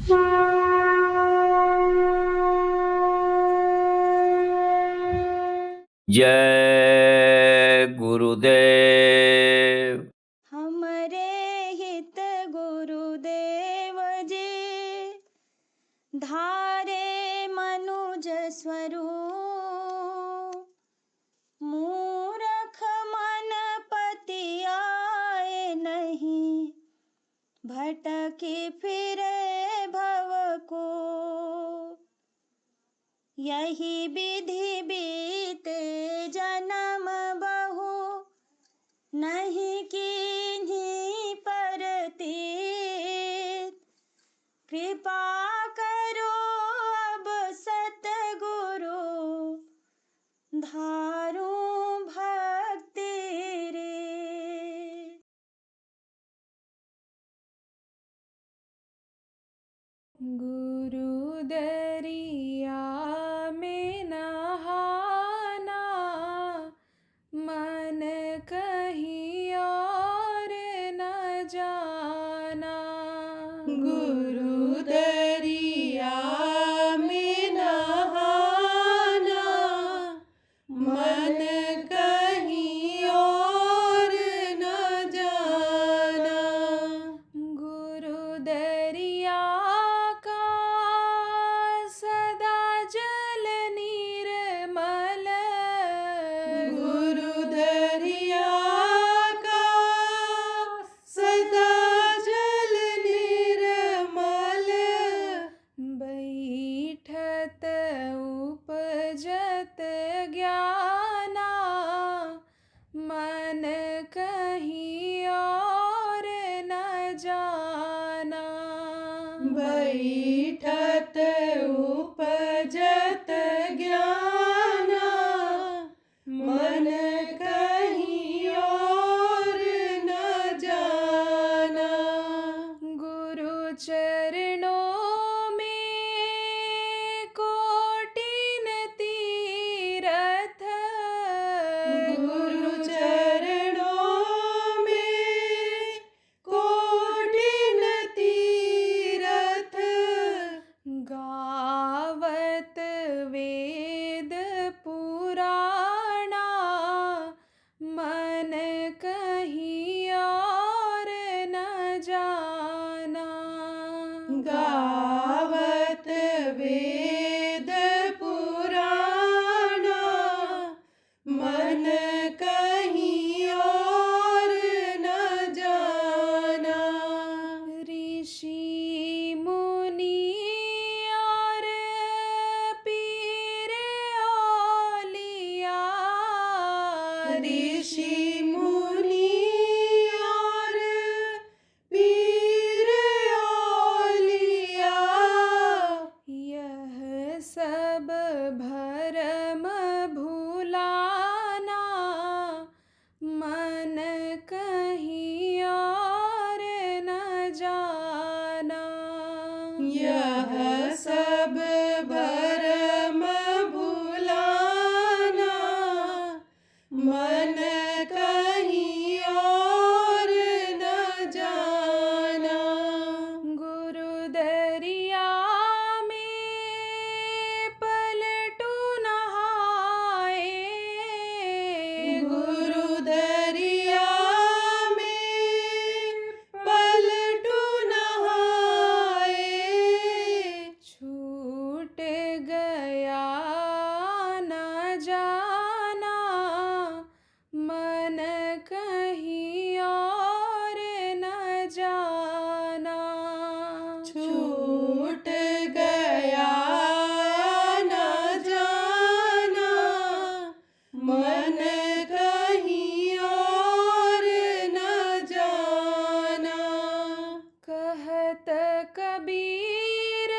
जय गुरुदेव। हमरे हित गुरुदेव जी धारे मनुज स्वरूप। मूरख मन पति आए नहीं भटकी फिरे भव को। यही विधि बीते जन्म बहु नहीं कीन्ही परतीत। कृपा करो अब सतगुरु धारूं भक्ति रे। गुरु दरिया में नहाना मन कहीं और न जाना। गुरु दरिया में नहाना मन कहीं और न जाना। गुरु दरिया का सदा जल निर्मल। गुरु दरिया का सदा जल निर्मल। बैठत उपजत ज्ञाना मन कहीं और न जाना। बैठत उपजत ज्ञाना मन कहीं और न जाना। गुरु चरणों में कोटिन तीरथ। गुरु चरणों में कोटिन तीरथ। गावत वेद पुराणा मन कहीं और न जाना। गावत वेद पुराणा मन कहीं और न जाना। ऋषि मुनि और पीर औलिया। ऋषि मुनि और पीर औलिया। यह सब भरम भुलाना मन कहीं और न जाना। यह सब भरम भुलाना मन कहीं और न जाना। गुरु दरिया में पलटू नहाए। गुरु दरिया में पलटू नहाए। छूट गया न जाना मन कहीं और न जाना। छूट गया न जाना मन कहीं और न जाना। कहत कबीर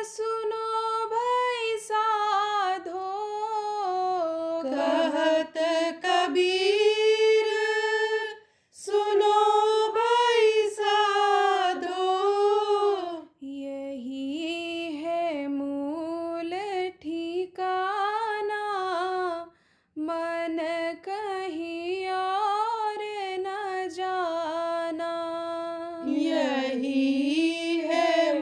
सुनो भाई साधो। कहत कबीर सुनो भाई साधो। यही है मूल ठिकाना मन कहीं और न जाना। यही है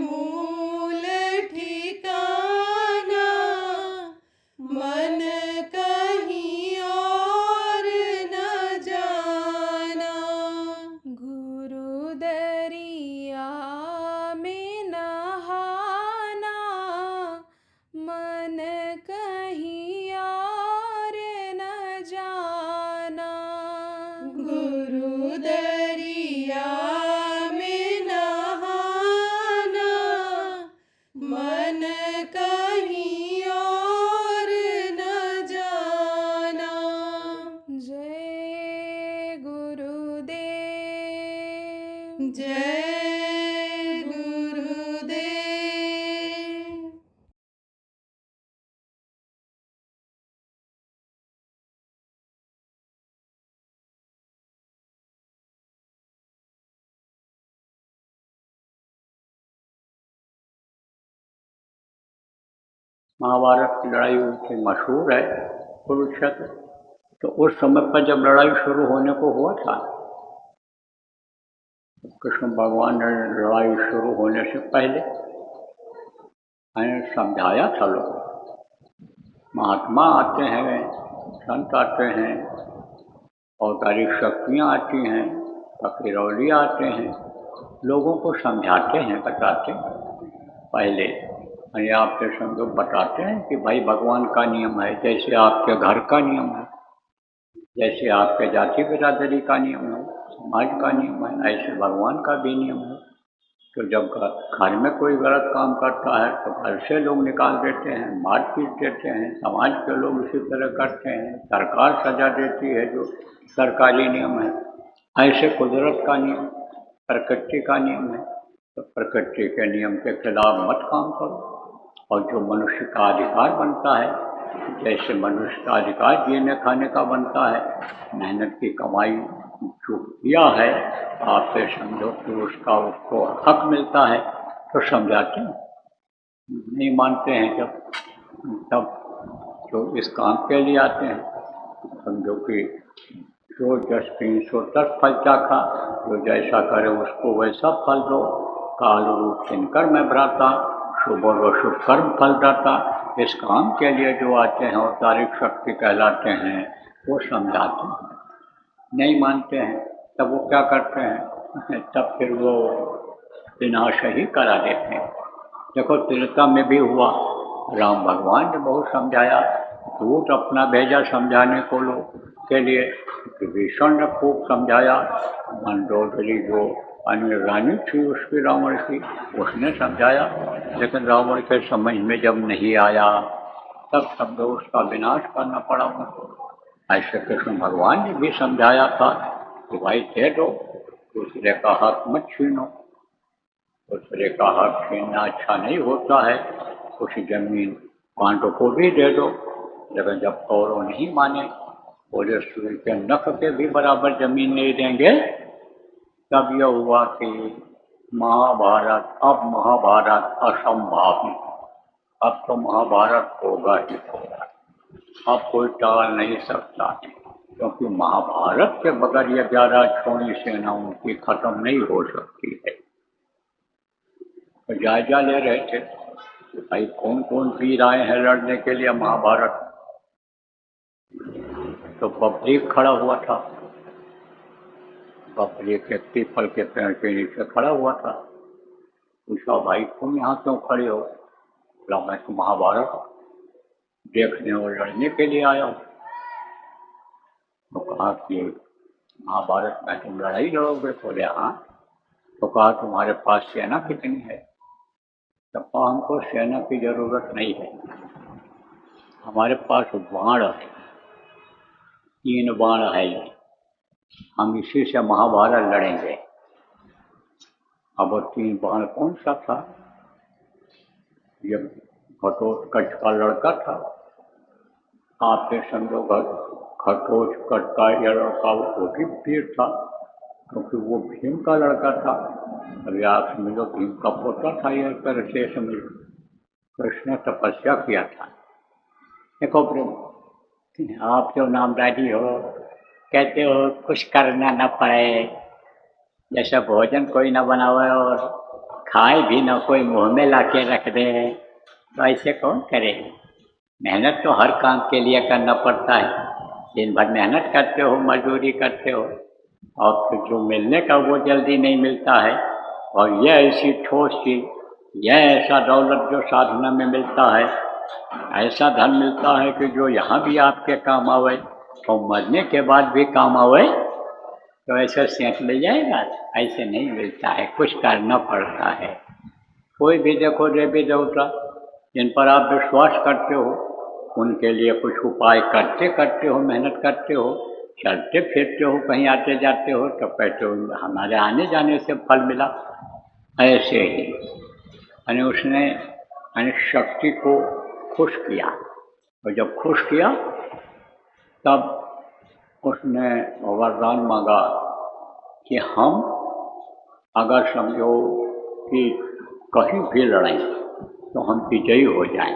महाभारत की लड़ाई उनकी मशहूर है, कुरुक्षेत्र। तो उस समय पर जब लड़ाई शुरू होने को हुआ था, कृष्ण भगवान ने लड़ाई शुरू होने से पहले मैंने समझाया था लोगों को। महात्मा आते हैं, संत आते हैं, अवतारी शक्तियाँ आती हैं, फकीरौली आते हैं, लोगों को समझाते हैं, बताते हैं। पहले यानी आपके समझो बताते हैं कि भाई भगवान का नियम है, जैसे आपके घर का नियम है, जैसे आपके जाति बिरादरी का नियम है, समाज का नियम है, ऐसे भगवान का भी नियम है। तो जब घर में कोई गलत काम करता है तो घर से लोग निकाल देते हैं, मार पीट देते हैं, समाज के लोग इसी तरह करते हैं, सरकार सजा देती है जो सरकारी नियम है। ऐसे कुदरत का नियम, प्रकृति का नियम है। तो प्रकृति के नियम के खिलाफ मत काम करो। और जो मनुष्य का अधिकार बनता है, जैसे मनुष्य का अधिकार जीने खाने का बनता है, मेहनत की कमाई जो किया है, आपसे समझो कि उसका उसको हक मिलता है, तो समझाते हैं। नहीं मानते हैं तब जो इस काम के लिए आते हैं, समझो कि जो जस 310 फल चाखा, जो जैसा करे उसको वैसा फल दो। काल रूप किनकर मैं भ्राता, शुभ और अशुभ कर्म फल दाता। इस काम के लिए जो आते हैं और तारीख शक्ति कहलाते हैं, वो समझाते हैं। नहीं मानते हैं तब वो क्या करते हैं, तब फिर वो विनाश ही करा देते हैं। देखो त्रेता में भी हुआ, राम भगवान ने बहुत समझाया, दूत अपना भेजा समझाने को लोग के लिए, विभीषण ने खूब समझाया, मंदोदरी जो अन्य रानी थी उसकी रावण की, उसने समझाया, लेकिन रावण के समझ में जब नहीं आया तब समझो उसका विनाश करना पड़ा उनको। ऐसे कृष्ण भगवान ने भी समझाया था कि भाई दे दो, दूसरे का हक मत छीनो। दूसरे का हक छीनना अच्छा नहीं होता है। कुछ जमीन पांडव को भी दे दो, लेकिन जब कौरव नहीं माने, बोले सूर्य के नख के भी बराबर जमीन नहीं देंगे, तब यह हुआ कि अब महाभारत असंभावी। अब तो महाभारत होगा ही होगा, अब कोई टाल नहीं सकता, क्योंकि महाभारत के बगैर ये 11 छोड़ी सेना उनकी खत्म नहीं हो सकती है। तो जायजा ले रहे थे कि भाई कौन कौन वीर आए हैं लड़ने के लिए महाभारत। तो बबलीक खड़ा हुआ था, बबलीक एक पीपल के पेड़ के नीचे खड़ा हुआ था। पूछा भाई तुम यहाँ क्यों खड़े हो? बोला मैं तो महाभारत देखने और लड़ने के लिए आया हूँ। तो कहा कि महाभारत में तुम लड़ाई लड़ोगे? बोले हाँ। तो कहा तुम्हारे पास सेना कितनी है? तो कहा हमको सेना की जरूरत नहीं है, हमारे पास बाण है, 3 बाण है, हम इसी से महाभारत लड़ेंगे। अब वो 3 बाण कौन सा था? ये घटोत्कच का लड़का था। आपके समझो घटोत्कच का यह लड़का वो भी वीर था, क्योंकि वो भीम का लड़का था। अभी आप समझो भीम का पोता था। यह तरह से समझो कृष्ण तपस्या किया था। देखो आप जो नामदारी हो, कहते हो कुछ करना न पड़े, जैसा भोजन कोई न बनावे और खाए भी न कोई मुंह में लाके रख दे, तो ऐसे कौन करे? मेहनत तो हर काम के लिए करना पड़ता है। दिन भर मेहनत करते हो, मजदूरी करते हो, और फिर जो मिलने का वो जल्दी नहीं मिलता है। और यह ऐसी ठोस चीज, यह ऐसा दौलत जो साधना में मिलता है, ऐसा धन मिलता है कि जो यहाँ भी आपके काम आवे और मरने के बाद भी काम आवे, तो ऐसे सेंट ले जाएगा? ऐसे नहीं मिलता है, कुछ करना पड़ता है। कोई भी देखो देवी देवता जिन पर आप विश्वास करते हो, उनके लिए कुछ उपाय करते करते हो, मेहनत करते हो, चलते फिरते हो, कहीं आते जाते हो, तो कहते हो हमारे आने जाने से फल मिला। ऐसे ही यानी उसने शक्ति को खुश किया, और जब खुश किया तब उसने वरदान मांगा कि हम अगर समझो कि कहीं भी लड़ाई तो हम विजयी हो जाएं।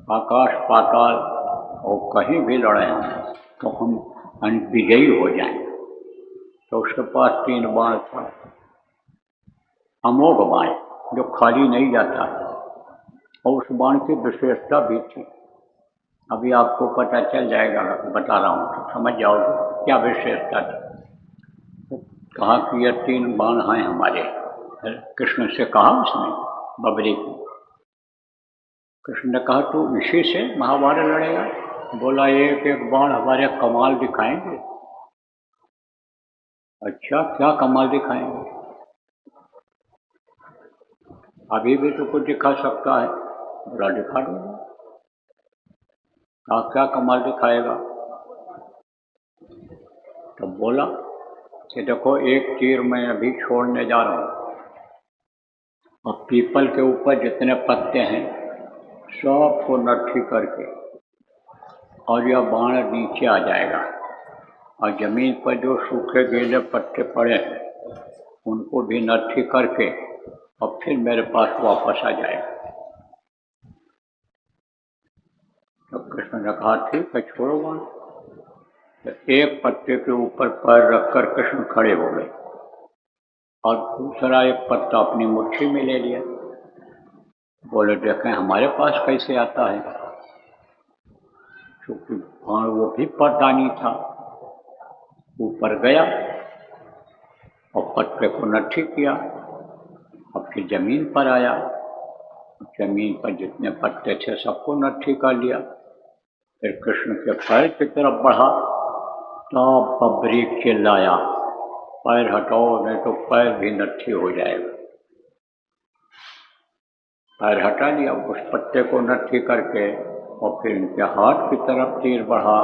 आकाश पाताल और कहीं भी लड़े हम तो हम विजयी हो जाएं। तो उसके पास 3 बाण था, अमोघ बाण जो खाली नहीं जाता है, और उस बाण की विशेषता भी थी। अभी आपको पता चल जाएगा, बता रहा हूँ तो समझ जाओगे क्या विशेषता थी। तो कहा कि ये 3 बाण हैं हमारे। कृष्ण से कहा उसने, बबरी को। कृष्ण ने कहा तू इसी से महाभारत लड़ेगा? बोला एक एक बाण हमारे कमाल दिखाएंगे। अच्छा क्या कमाल दिखाएंगे? अभी भी तो कुछ दिखा सकता है। बोला दिखा दूंगा। कहा क्या कमाल दिखाएगा? तो बोला कि देखो एक तीर मैं अभी छोड़ने जा रहा हूँ, और पीपल के ऊपर जितने पत्ते हैं सबको नट्ठी करके, और यह बाण नीचे आ जाएगा, और जमीन पर जो सूखे गीले पत्ते पड़े हैं उनको भी नट्ठी करके और फिर मेरे पास वापस आ जाएगा। तो कृष्ण ने कहा ठीक है छोड़ो बाण। तो एक पत्ते के ऊपर पैर रखकर कृष्ण खड़े हो गए और दूसरा एक पत्ता अपनी मुट्ठी में ले लिया। बोले देखें हमारे पास कैसे आता है, क्योंकि बाण वो भी पत्तानी था। ऊपर गया और पत्ते को नट्ठी किया, और फिर जमीन पर आया, जमीन पर जितने पत्ते थे सबको नट्ठी कर लिया। फिर कृष्ण के पैर की तरफ बढ़ा तो बबरी चिल्लाया पैर हटाओ नहीं तो पैर भी नट्ठी हो जाएगा। पैर हटा लिया उस पत्ते को नट्ठी करके, और फिर इनके हाथ की तरफ तीर बढ़ा,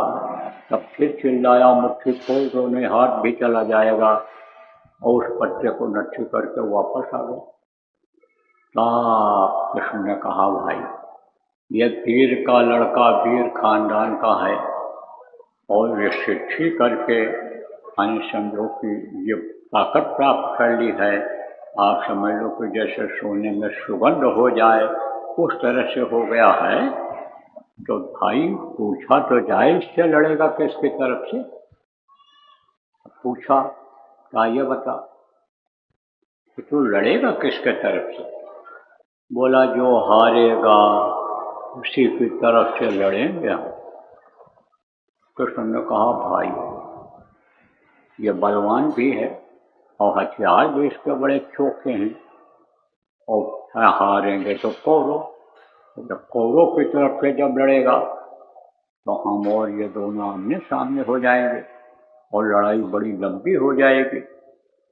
तब फिर चिल्लाया मुट्ठी खोल दो नहीं हाथ भी चला जाएगा, और उस पत्ते को नट्ठी करके वापस आ गए। कृष्ण ने कहा भाई ये वीर का लड़का वीर खानदान का है, और ये सिद्धि करके यानी समझो कि ये ताकत प्राप्त कर ली है। आप समझ लो कि जैसे सोने में सुगंध हो जाए उस तरह से हो गया है। तो भाई पूछा तो जाए इससे लड़ेगा किसकी तरफ से? पूछा क्या ये बता कि तू लड़ेगा किसके तरफ से? बोला जो हारेगा उसी की तरफ से लड़ेंगे हम। कृष्ण ने कहा भाई ये बलवान भी है और हथियार भी इसके बड़े चोखे हैं, और हारेंगे तो कौरव, जब कौरव की तरफ से जब लड़ेगा तो हम और ये दोनों आमने सामने हो जाएंगे और लड़ाई बड़ी लंबी हो जाएगी।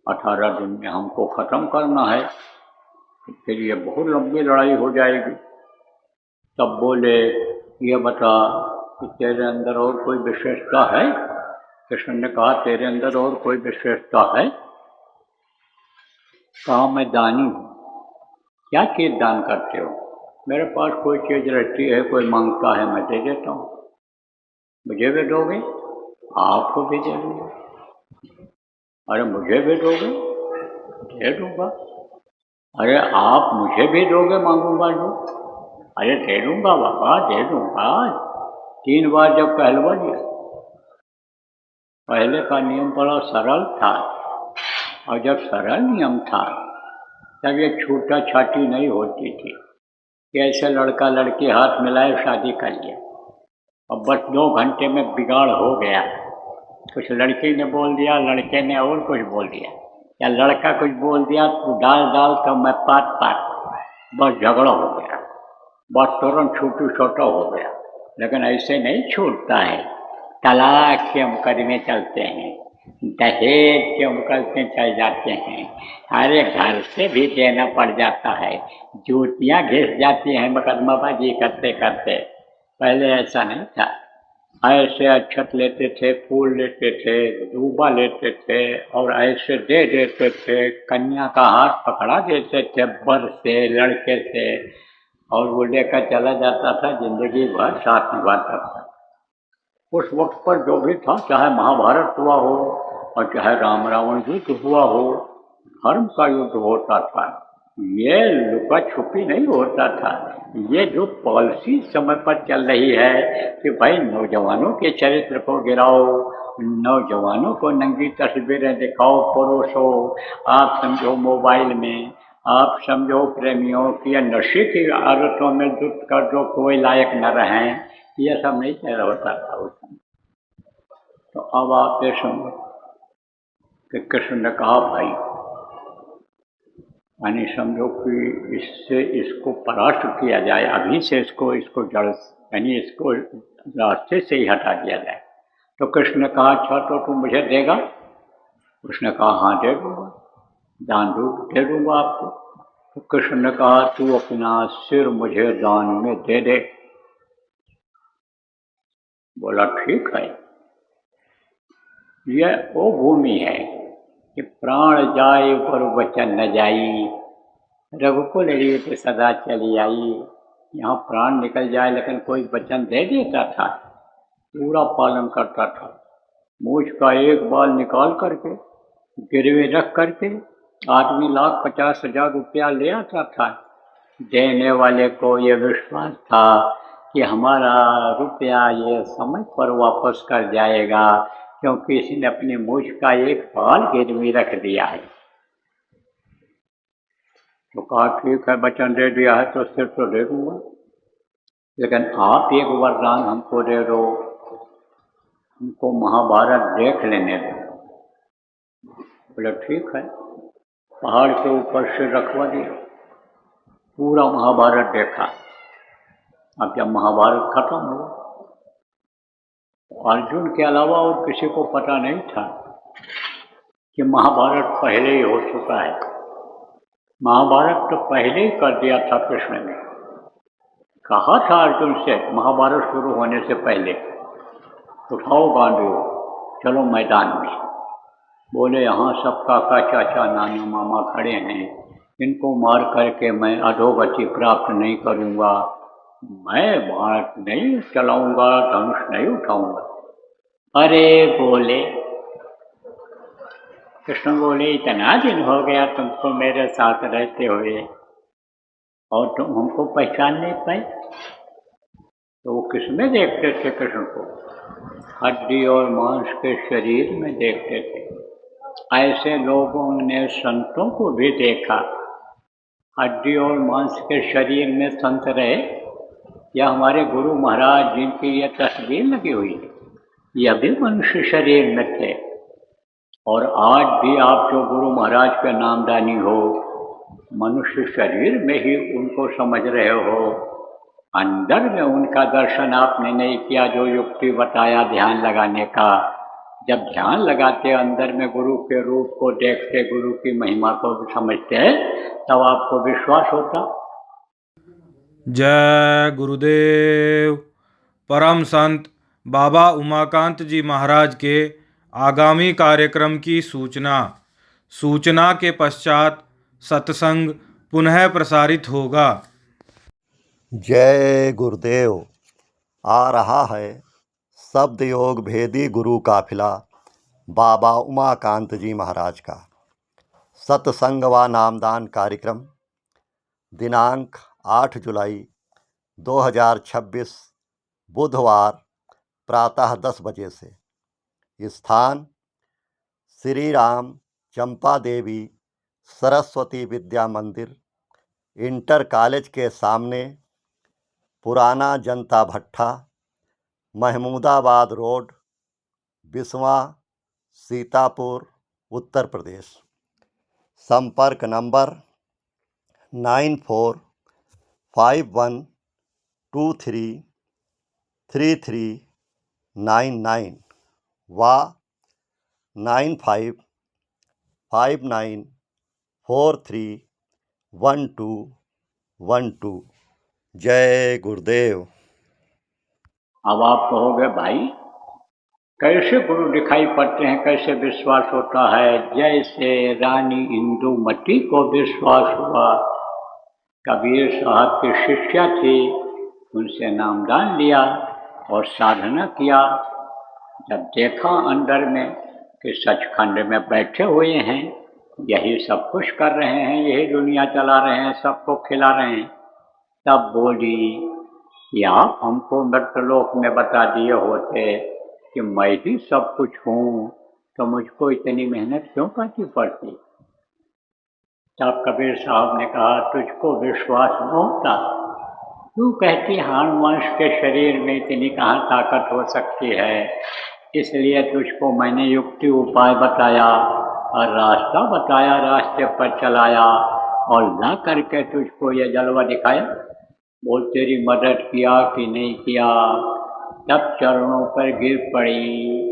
18 दिन में हमको ख़त्म करना है, फिर ये बहुत लंबी लड़ाई हो जाएगी। तब बोले ये बता कि तेरे अंदर और कोई विशेषता है? कृष्ण ने कहा तेरे अंदर और कोई विशेषता है? कहा मैं दानी हूँ। क्या चीज़ दान करते हो? मेरे पास कोई चीज़ रहती है, कोई मांगता है मैं दे देता हूँ। मुझे भी दोगे? आपको भी दे दूँगा। अरे मुझे भी दोगे? दे दूँगा। अरे आप मुझे भी दोगे? मांगूंगा जो। अरे दे दूँगा बाबा दे दूँगा। 3 बार जब कहलवा दिया। पहले का नियम बड़ा सरल था, और जब सरल नियम था तब ये छूटा छाटी नहीं होती थी कि ऐसे लड़का लड़की हाथ मिलाए शादी कर लिया, और बस 2 घंटे में बिगाड़ हो गया। कुछ लड़की ने बोल दिया, लड़के ने और कुछ बोल दिया, या लड़का कुछ बोल दिया तो डाल तो मैं पात बस झगड़ा हो गया, बस तुरंत छूटू छोटा हो गया। लेकिन ऐसे नहीं छूटता है। तलाक के मुकदमे चलते हैं, दहेज के मुकदमे चल जाते हैं, अरे घर से भी देना पड़ जाता है, जूतियाँ घिस जाती हैं मुकदमाबाजी करते करते। पहले ऐसा नहीं था। ऐसे अक्षत लेते थे, फूल लेते थे, दूबा लेते थे, और ऐसे दे देते थे, कन्या का हाथ पकड़ा देते थे बर से लड़के से, और वो लेकर चला जाता था, जिंदगी भर साथ निभाता था। उस वक्त पर जो भी था, चाहे महाभारत हुआ हो और चाहे राम रावण युद्ध हुआ हो, धर्म का युद्ध होता था। ये लुका छुपी नहीं होता था। ये जो पॉलिसी समय पर चल रही है कि भाई नौजवानों के चरित्र को गिराओ, नौजवानों को नंगी तस्वीरें दिखाओ, परोसो, आप समझो मोबाइल में, आप समझो प्रेमियों की या नशे की आदतों में जुट कर जो कोई लायक न रहें, ये सब नहीं चल होता था उस समय। तो अब आप ये समझो कि कृष्ण ने कहा भाई, यानी समझो कि इससे इसको परास्त किया जाए, अभी से इसको जड़ यानी इसको रास्ते से ही हटा दिया जाए। तो कृष्ण ने कहा अच्छा तो तू मुझे देगा? उसने कहा हाँ दे दूंगा, दान दे दूंगा आपको। तो कृष्ण ने कहा तू अपना सिर मुझे दान में दे दे। बोला ठीक है। यह वो भूमि है कि प्राण जाए पर वचन न जाई, रघुकुल रीत सदा चली आई। यहाँ प्राण निकल जाए लेकिन कोई वचन दे देता था, पूरा पालन करता था। मूछ का एक बाल निकाल करके गिरवे रख करके आदमी 1,50,000 रुपया ले आता था। देने वाले को ये विश्वास था कि हमारा रुपया ये समय पर वापस कर जाएगा, क्योंकि इसने अपनी मूछ का एक बाल गिरवी रख दिया है। तो कहा ठीक है, वचन दे दिया है तो सिर्फ तो दे दूंगा, लेकिन आप एक वरदान हमको दे दो, हमको महाभारत देख लेने दो। बोले ठीक है। पहाड़ के ऊपर से रखवा दिया, पूरा महाभारत देखा। अब जब महाभारत खत्म हुआ, अर्जुन के अलावा और किसी को पता नहीं था कि महाभारत पहले ही हो चुका है। महाभारत तो पहले ही कर दिया था कृष्ण ने। कहा था अर्जुन से महाभारत शुरू होने से पहले, उठाओ गांडीव, चलो मैदान में। बोले यहाँ सब काका चाचा नाना मामा खड़े हैं, इनको मार करके मैं अधोगति प्राप्त नहीं करूँगा, मैं बाण नहीं चलाऊँगा, धनुष नहीं उठाऊँगा। अरे बोले कृष्ण बोले इतना दिन हो गया तुमको मेरे साथ रहते हुए और तुम हमको पहचान नहीं पाए। तो वो किसमें देखते थे कृष्ण को? हड्डी और मांस के शरीर में देखते थे। ऐसे लोगों ने संतों को भी देखा, हड्डी और मांस के शरीर में संत रहे, या हमारे गुरु महाराज जिनकी ये तस्वीर लगी हुई है, यह भी मनुष्य शरीर में थे। और आज भी आप जो गुरु महाराज के नामदानी हो, मनुष्य शरीर में ही उनको समझ रहे हो, अंदर में उनका दर्शन आपने नहीं किया। जो युक्ति बताया ध्यान लगाने का, जब ध्यान लगाते अंदर में गुरु के रूप को देखते, गुरु की महिमा को समझते, तब आपको विश्वास होता। जय गुरुदेव। परम संत बाबा उमाकांत जी महाराज के आगामी कार्यक्रम की सूचना के पश्चात सत्संग पुनः प्रसारित होगा। जय गुरुदेव। आ रहा है शब्द योग भेदी गुरु काफिला बाबा उमाकांत जी महाराज का सत्संग व नामदान कार्यक्रम दिनांक 8 जुलाई 2026 बुधवार प्रातः 10 बजे से। स्थान श्री राम चंपा देवी सरस्वती विद्या मंदिर, इंटर कॉलेज के सामने, पुराना जनता भट्ठा, महमूदाबाद रोड, बिस्वा, सीतापुर, उत्तर प्रदेश। संपर्क नंबर 9451233399 व 9559431212। जय गुरुदेव। अब आप कहोगे भाई कैसे गुरु दिखाई पड़ते हैं, कैसे विश्वास होता है? जैसे रानी इंदुमती को विश्वास हुआ, कबीर साहब की शिष्या थी, उनसे नामदान लिया और साधना किया। जब देखा अंदर में कि सचखंड में बैठे हुए हैं यही सब कुछ कर रहे हैं, यही दुनिया चला रहे हैं, सबको खिला रहे हैं। तब बोली कि आप हमको मृतलोक में बता दिए होते कि मैं ही सब कुछ हूँ, तो मुझको इतनी मेहनत क्यों करनी पड़ती। तब कबीर साहब ने कहा, तुझको विश्वास न होता, तू कहती हाड़ मांस के शरीर में इतनी कहाँ ताकत हो सकती है, इसलिए तुझको मैंने युक्ति उपाय बताया और रास्ता बताया, रास्ते पर चलाया और ला करके तुझको ये जलवा दिखाया। बोल तेरी मदद किया कि नहीं किया। तब चरणों पर गिर पड़ी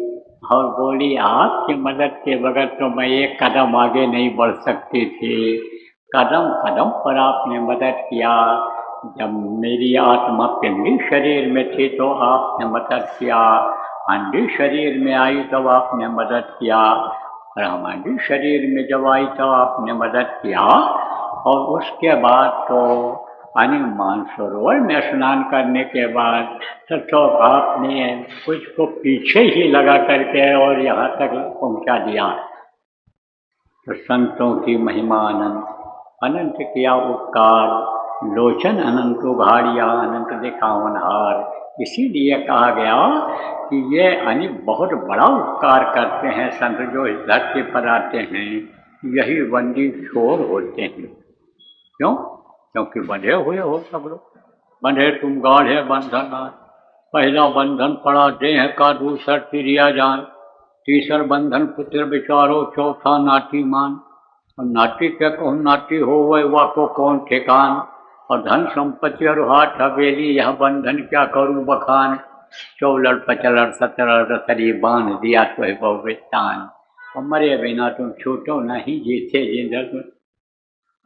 और बोली, आपकी मदद के बगैर तो मैं एक कदम आगे नहीं बढ़ सकती थी। कदम कदम पर आपने मदद किया। जब मेरी आत्मा पिंडी शरीर में थी तो आपने मदद किया, अंडी शरीर में आई तब आपने मदद किया, और हमारी शरीर में जब आई तो आपने मदद किया। और उसके बाद तो मानसरोवर में स्नान करने के बाद तो आपने कुछ को पीछे ही लगा करके और यहाँ तक पहुँचा दिया। तो संतों की महिमा अनंत, अनंत किया उपकार, लोचन अनंत उघाड़िया, अनंत दिखावन हार। इसीलिए कहा गया कि ये बहुत बड़ा उपकार करते हैं संत जो इस धरती पर आते हैं, यही बंदी छोर होते हैं। क्यों? क्योंकि बंधे हुए हो सब लोग। बंधे तुम गाढ़े बंधन, पहला बंधन पड़ा देह का, दूसर तिरिया जान, तीसर बंधन पुत्र विचारो, चौथा नाटी मान। और नाटी के कहूँ नाटी हो वह वाको कौन ठिकान, और धन संपत्ति और हाथ हवेली यह बंधन क्या करूँ बखान। चौलड़ पचलड़ सतलड़ रसरी बांध दिया तो है बहुविस्तान, और मरे बिना तुम छूटो नहीं जीते जिंदर।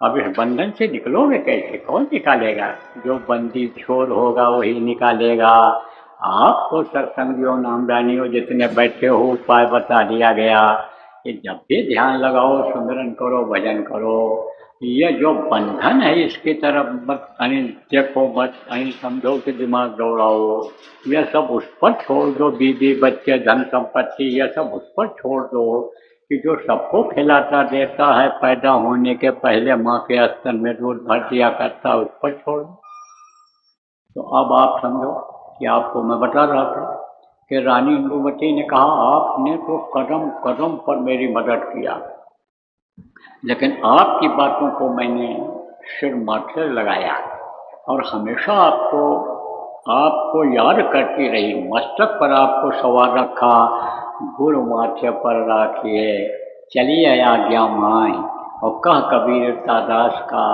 अब इस बंधन से निकलोगे कैसे, कौन निकालेगा? जो बंदी छोर होगा वही निकालेगा। आपको सत्संगियों नामदानियों जितने बैठे हो उपाय बता दिया गया कि जब भी ध्यान लगाओ, सुमिरन करो, भजन करो, ये जो बंधन है इसकी तरफ मत देखो, मत समझो कि दिमाग दौड़ाओ। यह सब उस पर छोड़ दो, बीवी बच्चे धन संपत्ति यह सब उस पर छोड़ दो कि जो सबको खिलाता देता है, पैदा होने के पहले माँ के स्तन में दूध भर दिया करता, उस पर छोड़। तो अब आप समझो कि आपको मैं बता रहा था कि रानी इंदुमती ने कहा, आपने तो कदम कदम पर मेरी मदद किया, लेकिन आपकी बातों को मैंने सिर माथे लगाया और हमेशा आपको याद करती रही, मस्तक पर आपको सवार रखा, गुरु माथे पर राखिए, चलिए आज्ञा माए, और कह कबीर दास का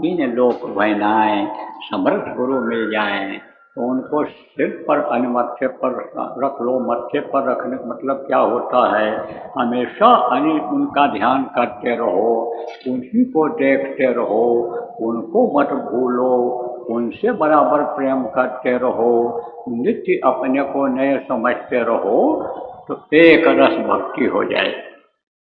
इन लोक भयनाए, समर्थ गुरु मिल जाएं तो उनको सिर पर मत्थे पर रख लो। मत्थे पर रखने का मतलब क्या होता है? हमेशा उनका ध्यान करते रहो, उन्हीं को देखते रहो, उनको मत भूलो, उनसे बराबर प्रेम करते रहो, नित्य अपने को नए समझते रहो, तो एक रस भक्ति हो जाए,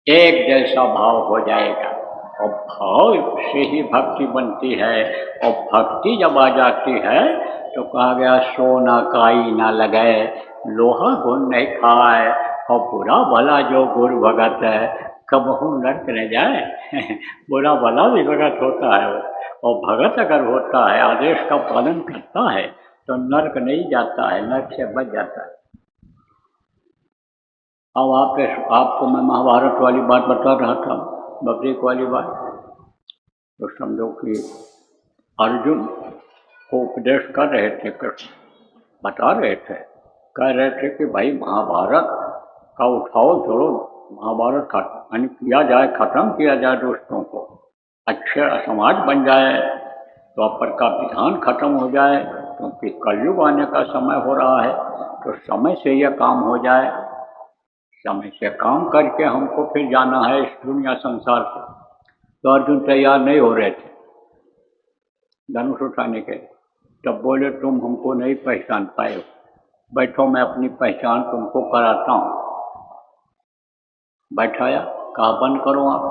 एक जैसा भाव हो जाएगा। और भाव से ही भक्ति बनती है, और भक्ति जब आ जाती है तो कहा गया, सोना काई ना लगे, लोहा गुण नहीं खाए, और बुरा भला जो गुरु भगत है, कबहू नर्क न जाए। बुरा भला भी भगत होता है, और भगत अगर होता है, आदेश का पालन करता है, तो नर्क नहीं जाता है, नर्क से बच जाता है। अब आपको मैं महाभारत वाली बात बता रहा था, बकरीक वाली बात। तो समझो कि अर्जुन को उपदेश कर रहे थे कृष्ण, बता रहे थे, कह रहे थे कि भाई महाभारत का उठाओ छोड़ो, महाभारत खत्म किया जाए, खत्म किया जाए दोस्तों को, अच्छे समाज बन जाए, द्वापर का विधान खत्म हो जाए, क्योंकि कलयुग आने का समय हो रहा है, तो समय से यह काम हो जाए, समय से काम करके हमको फिर जाना है इस दुनिया संसार से। तो अर्जुन तैयार नहीं हो रहे थे धनुष उठाने के। तब बोले, तुम हमको नहीं पहचान पाए हो, बैठो मैं अपनी पहचान तुमको कराता हूँ। बैठाया, कहा बंद करो आप,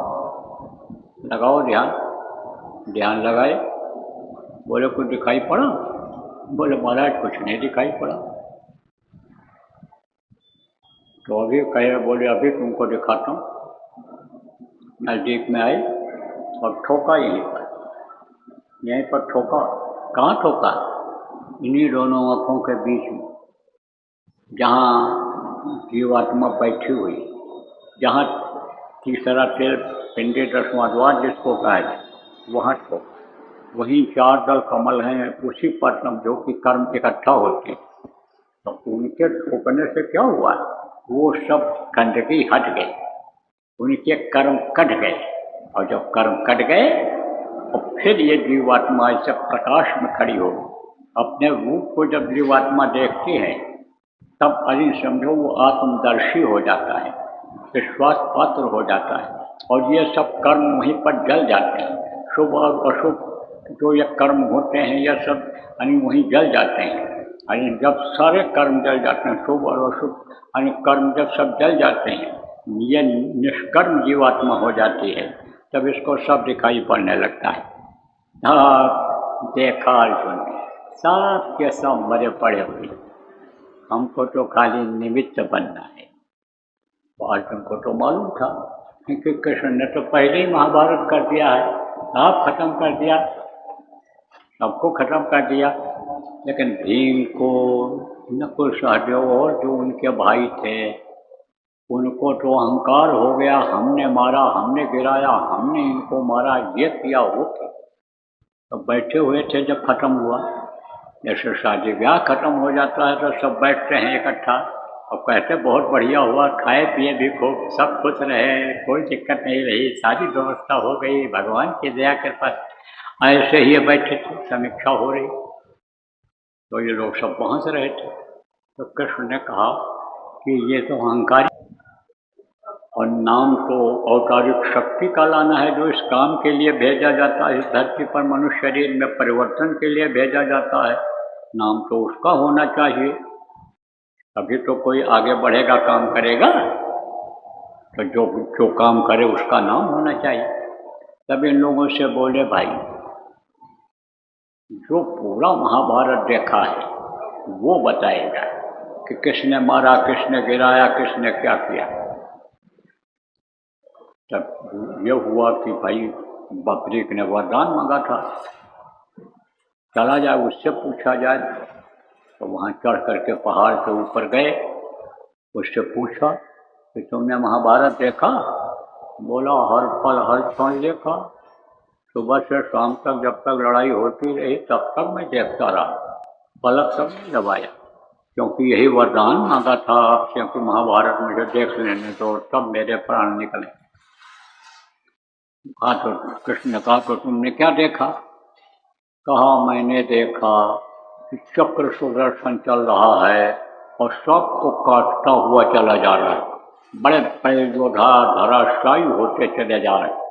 लगाओ ध्यान। ध्यान लगाए, बोले कुछ दिखाई पड़ा? बोले महाराज कुछ नहीं दिखाई पड़ा। तो अभी कहे, बोले अभी तुमको दिखाता हूँ। नज़दीक में आए और ठोका यहीं पर ठोका। कहाँ ठोका? इन्हीं दोनों आँखों के बीच में, जहाँ जीवात्मा बैठी हुई, जहाँ तीसरा तेल पिंडी 10वां द्वार जिसको कहा वहाँ ठोका। वहीं 4 दल कमल हैं, उसी पर समझो कि कर्म इकट्ठा होते हैं। तो उनके ठोकने से क्या हुआ? वो सब गंदगी हट गई, उनके कर्म कट गए। और जब कर्म कट गए और फिर ये जीवात्मा ऐसे प्रकाश में खड़ी हो, अपने रूप को जब जीवात्मा देखती है तब अभी समझो वो आत्मदर्शी हो जाता है, विश्वास पात्र हो जाता है। और ये सब कर्म वहीं पर जल जाते हैं, शुभ और अशुभ जो ये कर्म होते हैं ये सब यानी वहीं जल जाते हैं। यानी जब सारे कर्म जल जाते हैं, शुभ और अशुभ यानी कर्म जब सब जल जाते हैं, ये निष्कर्म जीवात्मा हो जाती है, तब इसको सब दिखाई पड़ने लगता है। हाँ, देखा अर्जुन सब के सब मरे पड़े हुए, हमको तो खाली निमित्त बनना है। तो अर्जुन को तो मालूम था कि कृष्ण ने तो पहले ही महाभारत कर दिया है, आप खत्म कर दिया, सबको खत्म कर दिया। लेकिन भीम को, नकुल सहदेव और जो उनके भाई थे, उनको तो अहंकार हो गया, हमने मारा, हमने गिराया, हमने इनको मारा, ये किया वो किया। तो बैठे हुए थे जब खत्म हुआ, जैसे शादी ब्याह खत्म हो जाता है तो सब बैठते हैं इकट्ठा और कहते बहुत बढ़िया हुआ, खाए पिए भी खूब, सब खुश रहे, कोई दिक्कत नहीं रही, सारी व्यवस्था हो गई, भगवान की दया कृपा। ऐसे ही बैठे थे, समीक्षा हो रही, तो ये लोग सब पहुँच रहे थे। तो कृष्ण ने कहा कि ये तो अहंकारी और नाम तो औतारिक शक्ति का लाना है, जो इस काम के लिए भेजा जाता है, इस धरती पर मनुष्य शरीर में परिवर्तन के लिए भेजा जाता है, नाम तो उसका होना चाहिए, तभी तो कोई आगे बढ़ेगा, काम करेगा। तो जो काम करे उसका नाम होना चाहिए। तब इन लोगों से बोले, भाई जो पूरा महाभारत देखा है वो बताएगा कि किसने मारा, किसने गिराया, किसने क्या किया। तब ये हुआ कि भाई बकरीक ने वरदान मांगा था, चला जाए उससे पूछा जाए। तो वहाँ चढ़ करके पहाड़ के ऊपर गए, उससे पूछा कि तुमने महाभारत देखा? बोला हर पल हर क्षण देखा, सुबह से शाम तक जब तक लड़ाई होती रही तब तक मैं देखता रहा, पलक तक नहीं दबाया, क्योंकि यही वरदान मांगा था आपसे कि महाभारत मुझे देख लेने दो, तब मेरे प्राण निकले। कहा तो कृष्ण ने कहा तो तुमने क्या देखा? कहा मैंने देखा कि चक्र सुदर्शन चल रहा है और सबको काटता हुआ चला जा रहा है, बड़े बड़े योद्धा धराशायी होते चले जा रहे हैं।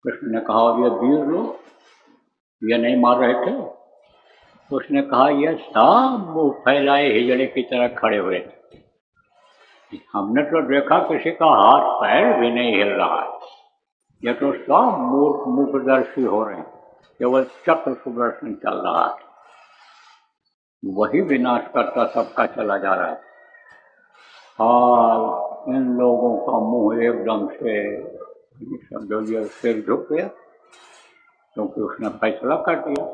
कृष्ण ने कहा ये वीर लोग ये नहीं मार रहे थे? तो उसने कहा ये सब मुंह फैलाए हिजड़े की तरह खड़े हुए थे, हमने तो देखा किसी का हाथ पैर भी नहीं हिल रहा है, ये तो सब मूर्ख मुखदर्शी हो रहे हैं, केवल चक्र सुदर्शन चल रहा है, वही विनाश करता सबका चला जा रहा है। और इन लोगों का मुंह एकदम से समझो ये सिर झुक गया, क्योंकि उसने फैसला कर दिया।